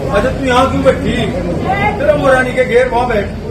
अच्छा तू यहाँ क्यों बैठी? तेरा मोरानी के घेर वहां बैठ।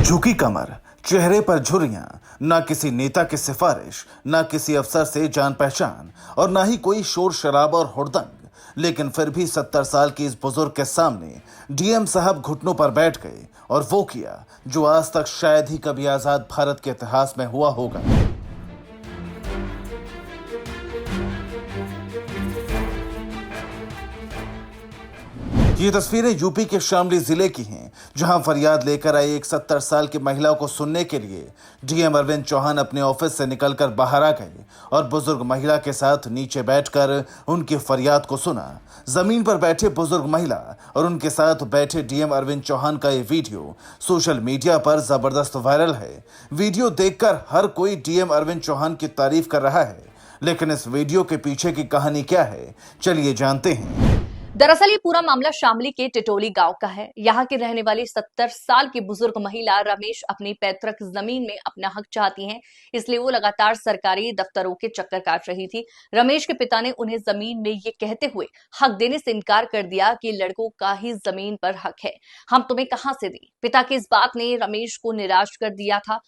झुकी कमर, चेहरे पर झुर्रियां, ना किसी नेता की सिफारिश, ना किसी अफसर से जान पहचान और ना ही कोई शोर शराबा और हुड़दंग। लेकिन फिर भी 70 साल की इस बुजुर्ग के सामने डीएम साहब घुटनों पर बैठ गए और वो किया जो आज तक शायद ही कभी आजाद भारत के इतिहास में हुआ होगा। ये तस्वीरें यूपी के शामली जिले की हैं, जहां फरियाद लेकर आई एक 70 साल की महिला को सुनने के लिए डीएम अरविंद चौहान अपने ऑफिस से निकलकर बाहर आ गए और बुजुर्ग महिला के साथ नीचे बैठकर उनकी फरियाद को सुना। जमीन पर बैठे बुजुर्ग महिला और उनके साथ बैठे डीएम अरविंद चौहान का ये वीडियो सोशल मीडिया पर जबरदस्त वायरल है। वीडियो देखकर हर कोई डीएम अरविंद चौहान की तारीफ कर रहा है, लेकिन इस वीडियो के पीछे की कहानी क्या है, चलिए जानते हैं। दरअसल ये पूरा मामला शामली के टिटोली गांव का है। यहाँ की रहने वाली 70 साल की बुजुर्ग महिला रमेश अपनी पैतृक जमीन में अपना हक चाहती हैं, इसलिए वो लगातार सरकारी दफ्तरों के चक्कर काट रही थी। रमेश के पिता ने उन्हें जमीन में ये कहते हुए हक देने से इनकार कर दिया कि लड़कों का ही जमीन पर हक है, हम तुम्हें कहां से दें। पिता की इस बात ने रमेश को निराश कर दिया था,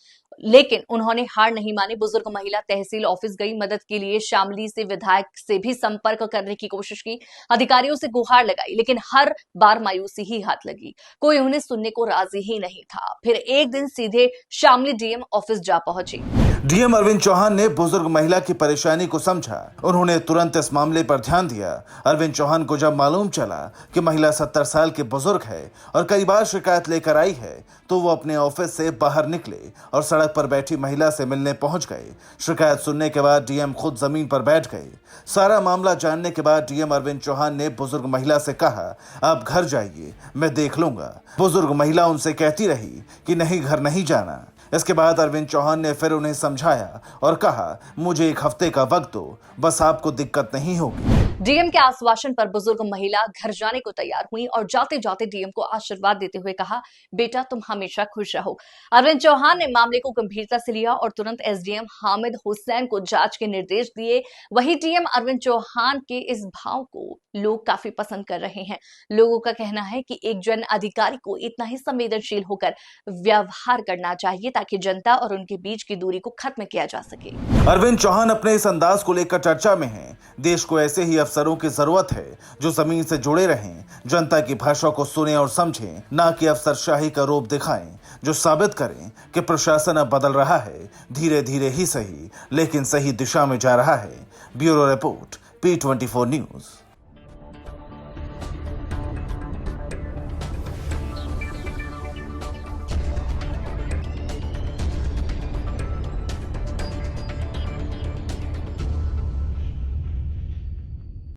लेकिन उन्होंने हार नहीं मानी। बुजुर्ग महिला तहसील ऑफिस गई, मदद के लिए शामली से विधायक से भी संपर्क करने की कोशिश की, अधिकारियों से गुहार लगाई, लेकिन हर बार मायूसी ही हाथ लगी। कोई उन्हें सुनने को राजी ही नहीं था। फिर एक दिन सीधे शामली डीएम ऑफिस जा पहुंची। डीएम अरविंद चौहान ने बुजुर्ग महिला की परेशानी को समझा। उन्होंने तुरंत इस मामले पर ध्यान दिया। अरविंद चौहान को जब मालूम चला कि महिला 70 साल की बुजुर्ग है और कई बार शिकायत लेकर आई है, तो वो अपने ऑफिस से बाहर निकले और सड़क पर बैठी महिला से मिलने पहुंच गए। शिकायत सुनने के बाद डीएम खुद जमीन पर बैठ गए। सारा मामला जानने के बाद डीएम अरविंद चौहान ने बुजुर्ग महिला से कहा, आप घर जाइए, मैं देख लूंगा। बुजुर्ग महिला उनसे कहती रही कि नहीं, घर नहीं जाना। इसके बाद अरविंद चौहान ने फिर उन्हें समझाया और कहा, मुझे 1 हफ्ते का वक्त दो, बस आपको दिक्कत नहीं होगी। डीएम के आश्वासन पर बुजुर्ग महिला घर जाने को तैयार हुई और जाते जाते डीएम को आशीर्वाद देते हुए कहा, बेटा तुम हमेशा खुश रहो। अरविंद चौहान ने मामले को गंभीरता से लिया और तुरंत एसडीएम हामिद हुसैन को जांच के निर्देश दिए। वहीं डीएम अरविंद चौहान के इस भाव को लोग काफी पसंद कर रहे हैं। लोगों का कहना है कि एक जन अधिकारी को इतना ही संवेदनशील होकर व्यवहार करना चाहिए ताकि जनता और उनके बीच की दूरी को खत्म किया जा सके। अरविंद चौहान अपने इस अंदाज को लेकर चर्चा में हैं। देश को ऐसे ही अफसरों की जरूरत है जो जमीन से जुड़े रहें, जनता की भाषा को सुने और समझें, ना कि अफसरशाही का रूप दिखाएं, जो साबित करें कि प्रशासन अब बदल रहा है, धीरे धीरे ही सही, लेकिन सही दिशा में जा रहा है। Bureau report, P24 news.